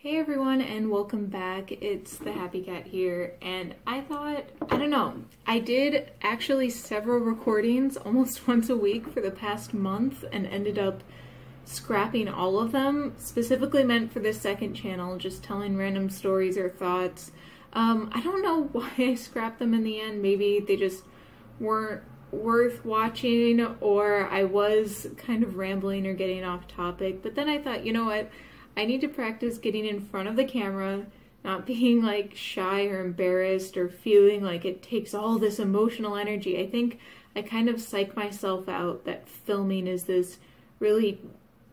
Hey everyone, and welcome back. It's the Happy Cat here, and I thought, I don't know, I did actually several recordings almost once a week for the past month and ended up scrapping all of them, specifically meant for this second channel, just telling random stories or thoughts. I don't know why I scrapped them in the end. Maybe they just weren't worth watching, or I was kind of rambling or getting off topic. But then I thought, you know what? I need to practice getting in front of the camera, not being like shy or embarrassed or feeling like it takes all this emotional energy. I think I kind of psych myself out that filming is this really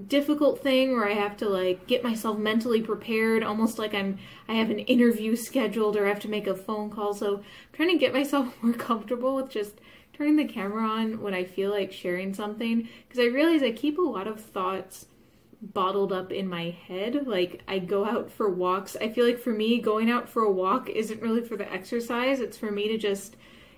difficult thing where I have to like get myself mentally prepared, almost like I have an interview scheduled or I have to make a phone call. So I'm trying to get myself more comfortable with just turning the camera on when I feel like sharing something, because I realize I keep a lot of thoughts bottled up in my head. Like, I go out for walks. I feel like for me, going out for a walk isn't really for the exercise. It's for me to just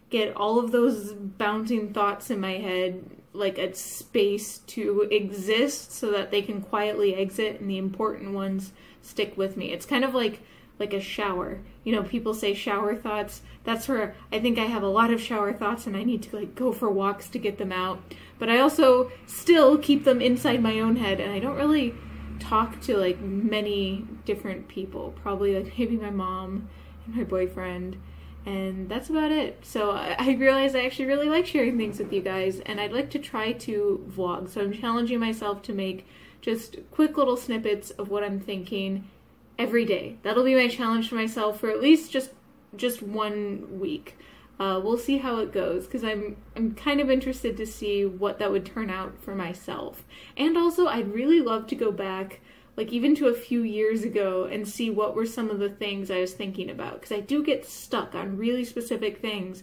get all of those bouncing thoughts in my head, like a space to exist so that they can quietly exit and the important ones stick with me. It's kind of like a shower. You know, people say shower thoughts. That's where I think I have a lot of shower thoughts and I need to like go for walks to get them out. But I also still keep them inside my own head, and I don't really talk to like many different people. Probably like maybe my mom and my boyfriend, and that's about it. So I realized I actually really like sharing things with you guys, and I'd like to try to vlog. So I'm challenging myself to make just quick little snippets of what I'm thinking every day. That'll be my challenge to myself for at least just 1 week. We'll see how it goes, because I'm kind of interested to see what that would turn out for myself. And also, I'd really love to go back, like even to a few years ago, and see what were some of the things I was thinking about, because I do get stuck on really specific things,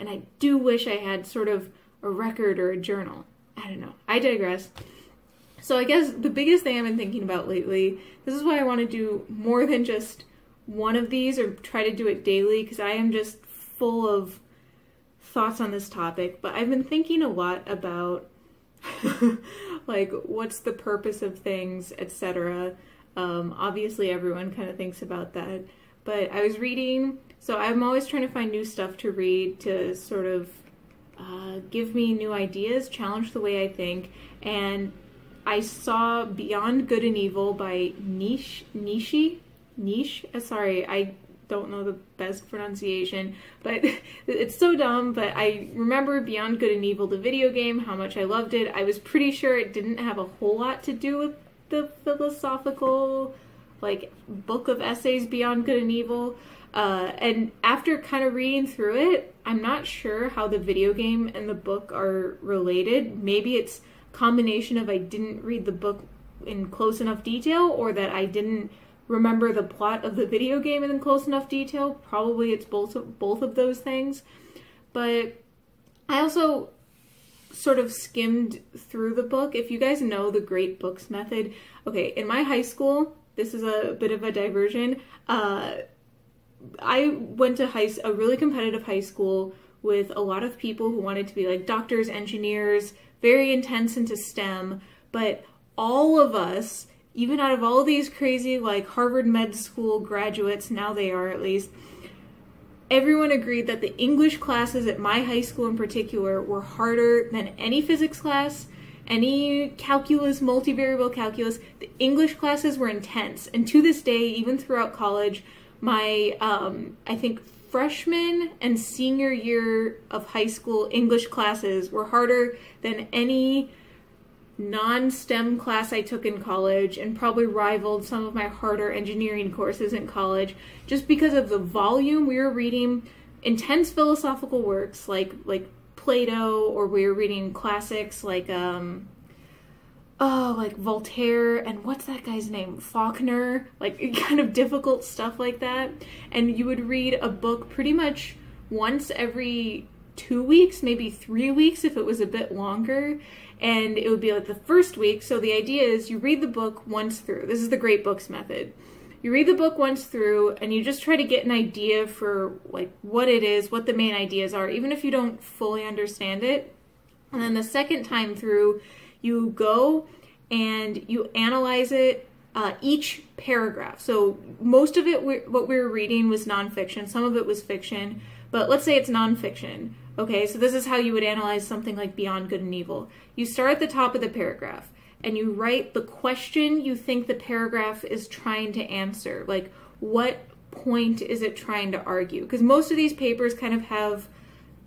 and I do wish I had sort of a record or a journal. I don't know. I digress. So I guess the biggest thing I've been thinking about lately, this is why I want to do more than just one of these or try to do it daily, because I am just full of thoughts on this topic, but I've been thinking a lot about like what's the purpose of things, etc. Obviously everyone kind of thinks about that, but I was reading, so I'm always trying to find new stuff to read to sort of give me new ideas, challenge the way I think, and I saw Beyond Good and Evil by Niche. Sorry, I don't know the best pronunciation, but it's so dumb. But I remember Beyond Good and Evil, the video game, how much I loved it. I was pretty sure it didn't have a whole lot to do with the philosophical, like, book of essays Beyond Good and Evil. And after kind of reading through it, I'm not sure how the video game and the book are related. Maybe it's a combination of I didn't read the book in close enough detail, or that I didn't remember the plot of the video game in close enough detail. Probably it's both of those things. But I also sort of skimmed through the book. If you guys know the Great Books method, okay, in my high school, this is a bit of a diversion. I went to a really competitive high school with a lot of people who wanted to be like doctors, engineers, very intense into STEM, but all of us, even out of all these crazy, like, Harvard Med School graduates, now they are at least, everyone agreed that the English classes at my high school in particular were harder than any physics class, any calculus, multivariable calculus. The English classes were intense. And to this day, even throughout college, my, I think, freshman and senior year of high school English classes were harder than any non-STEM class I took in college, and probably rivaled some of my harder engineering courses in college, just because of the volume. We were reading intense philosophical works like Plato, or we were reading classics like Voltaire, and what's that guy's name? Faulkner, like kind of difficult stuff like that. And you would read a book pretty much once every 2 weeks, maybe 3 weeks if it was a bit longer. And it would be like the first week. So the idea is you read the book once through. This is the Great Books method. You read the book once through and you just try to get an idea for like what it is, what the main ideas are, even if you don't fully understand it. And then the second time through, you go and you analyze it each paragraph. So most of it, what we were reading was nonfiction. Some of it was fiction, but let's say it's nonfiction. Okay, so this is how you would analyze something like Beyond Good and Evil. You start at the top of the paragraph and you write the question you think the paragraph is trying to answer. Like, what point is it trying to argue? Because most of these papers kind of have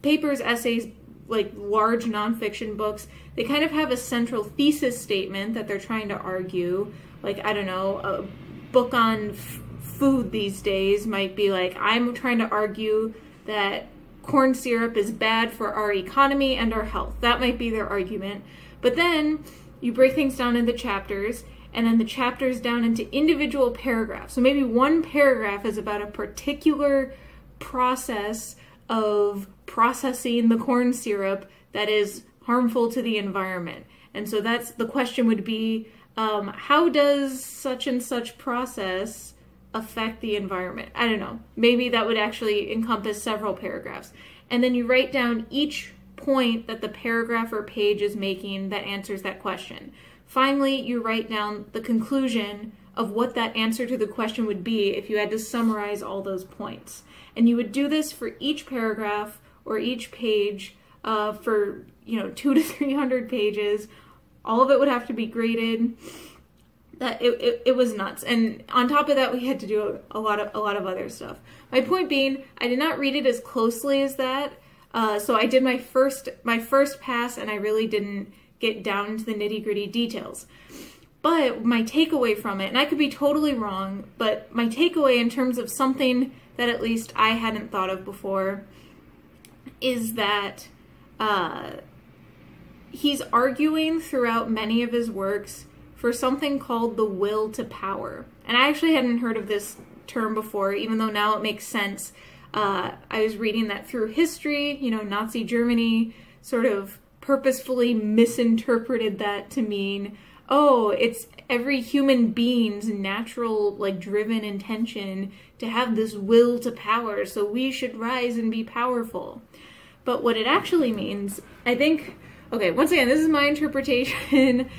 papers, essays, like large nonfiction books, they kind of have a central thesis statement that they're trying to argue. Like, I don't know, a book on food these days might be like, I'm trying to argue that corn syrup is bad for our economy and our health. That might be their argument. But then you break things down into chapters, and then the chapters down into individual paragraphs. So maybe one paragraph is about a particular process of processing the corn syrup that is harmful to the environment. And so that's the question would be, how does such and such process affect the environment? I don't know. Maybe that would actually encompass several paragraphs. And then you write down each point that the paragraph or page is making that answers that question. Finally, you write down the conclusion of what that answer to the question would be if you had to summarize all those points. And you would do this for each paragraph or each page for 200 to 300 pages. All of it would have to be graded. That it was nuts. And on top of that, we had to do a lot of other stuff. My point being, I did not read it as closely as that. So I did my first pass, and I really didn't get down into the nitty-gritty details. But my takeaway from it, and I could be totally wrong, but my takeaway in terms of something that at least I hadn't thought of before is that he's arguing throughout many of his works for something called the will to power. And I actually hadn't heard of this term before, even though now it makes sense. I was reading that through history, Nazi Germany sort of purposefully misinterpreted that to mean, oh, it's every human being's natural, driven intention to have this will to power, so we should rise and be powerful. But what it actually means, I think, okay, once again, this is my interpretation.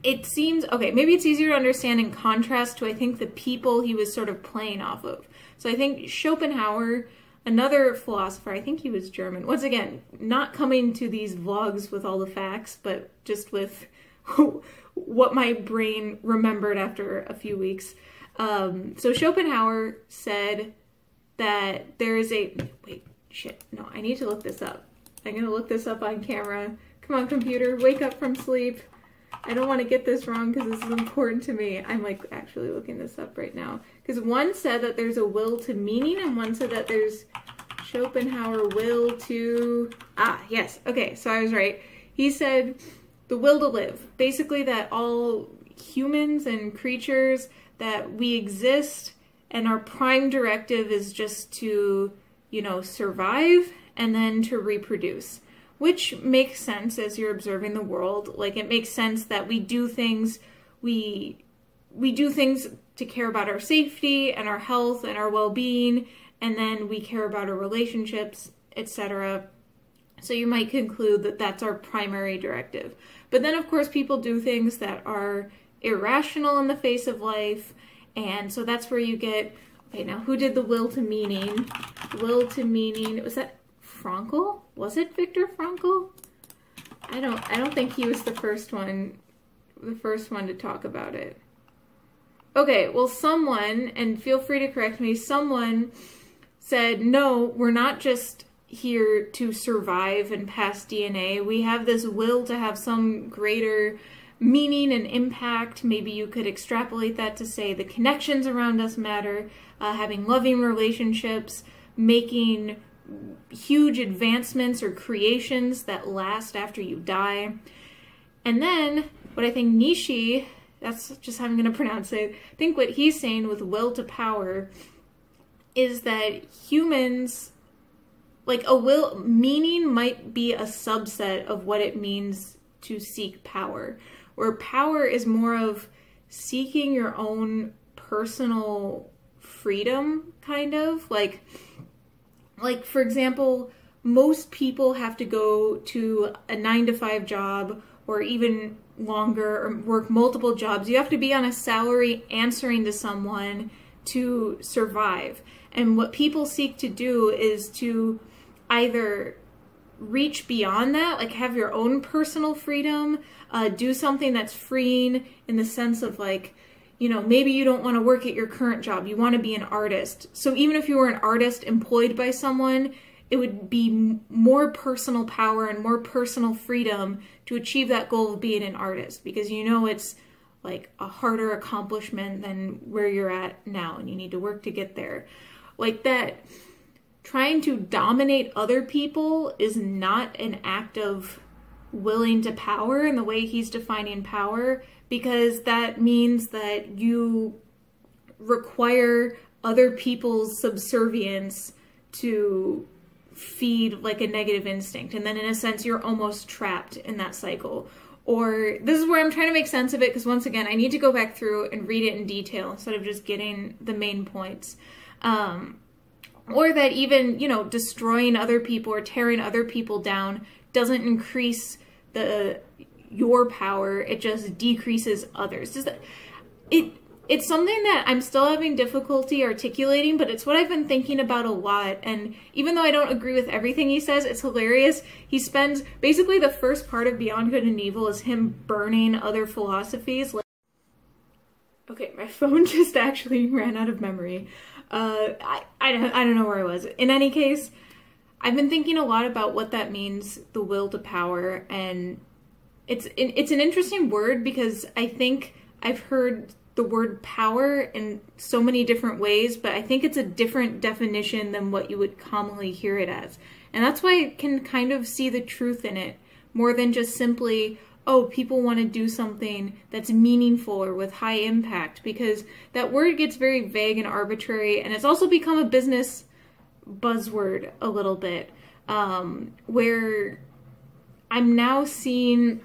It seems, okay, maybe it's easier to understand in contrast to, I think, the people he was sort of playing off of. So I think Schopenhauer, another philosopher, I think he was German. Once again, not coming to these vlogs with all the facts, but just with what my brain remembered after a few weeks. So Schopenhauer said that there is a, wait, shit, no, I need to look this up. I'm going to look this up on camera. Come on, computer, wake up from sleep. I don't want to get this wrong because this is important to me. I'm actually looking this up right now. Because one said that there's a will to meaning and one said that there's Schopenhauer will to... Ah, yes. Okay, so I was right. He said the will to live. Basically that all humans and creatures, that we exist and our prime directive is just to, survive and then to reproduce. Which makes sense as you're observing the world. It makes sense that we do things, we do things to care about our safety and our health and our well-being, and then we care about our relationships, etc. So you might conclude that that's our primary directive. But then, of course, people do things that are irrational in the face of life, and so that's where you get, okay, now who did the will to meaning? Will to meaning, was that Frankl? Was it Viktor Frankl? I don't think he was the first one to talk about it. Okay, well someone, and feel free to correct me, someone said, no, we're not just here to survive and pass DNA. We have this will to have some greater meaning and impact. Maybe you could extrapolate that to say the connections around us matter, having loving relationships, making huge advancements or creations that last after you die. And then what I think Nishi, that's just how I'm going to pronounce it, I think what he's saying with will to power is that humans, meaning might be a subset of what it means to seek power, where power is more of seeking your own personal freedom, kind of. Like, for example, most people have to go to a 9-to-5 job, or even longer or work multiple jobs. You have to be on a salary answering to someone to survive. And what people seek to do is to either reach beyond that, like have your own personal freedom, do something that's freeing in the sense of like, you know, maybe you don't want to work at your current job, you want to be an artist. So even if you were an artist employed by someone, it would be more personal power and more personal freedom to achieve that goal of being an artist, because you know it's like a harder accomplishment than where you're at now and you need to work to get there. Like that, trying to dominate other people is not an act of willing to power in the way he's defining power, because that means that you require other people's subservience to feed like a negative instinct, and then in a sense you're almost trapped in that cycle. Or this is where I'm trying to make sense of it, because once again I need to go back through and read it in detail instead of just getting the main points. Or that even, you know, destroying other people or tearing other people down doesn't increase your power, it just decreases others. It's something that I'm still having difficulty articulating, but it's what I've been thinking about a lot. And even though I don't agree with everything he says, it's hilarious. He spends basically the first part of Beyond Good and Evil is him burning other philosophies. Okay, my phone just actually ran out of memory. I don't know where I was. In any case, I've been thinking a lot about what that means, the will to power, and it's an interesting word, because I think I've heard the word power in so many different ways, but I think it's a different definition than what you would commonly hear it as. And that's why I can kind of see the truth in it, more than just simply, oh, people want to do something that's meaningful or with high impact, because that word gets very vague and arbitrary, and it's also become a business buzzword a little bit, where I'm now seeing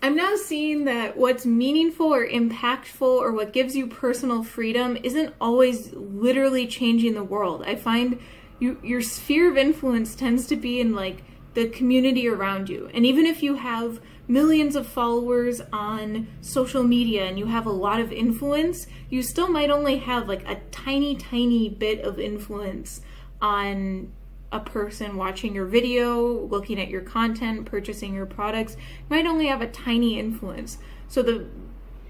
that what's meaningful or impactful or what gives you personal freedom isn't always literally changing the world. I find your sphere of influence tends to be in like the community around you. And even if you have millions of followers on social media and you have a lot of influence, you still might only have like a tiny bit of influence on a person watching your video, looking at your content, purchasing your products. You might only have a tiny influence. So the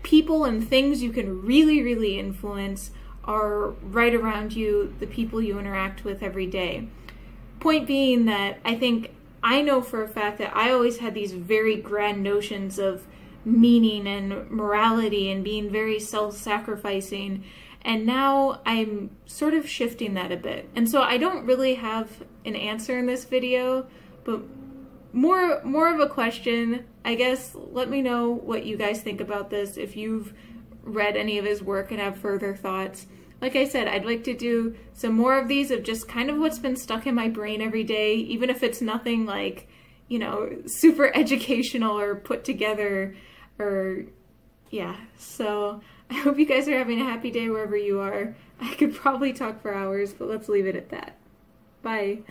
people and things you can really influence are right around you, the people you interact with every day. Point being that I know for a fact that I always had these very grand notions of meaning and morality and being very self-sacrificing, and now I'm sort of shifting that a bit. And so I don't really have an answer in this video, but more of a question. I guess let me know what you guys think about this, if you've read any of his work and have further thoughts. Like I said, I'd like to do some more of these of just kind of what's been stuck in my brain every day, even if it's nothing like, you know, super educational or put together or, yeah. So I hope you guys are having a happy day wherever you are. I could probably talk for hours, but let's leave it at that. Bye.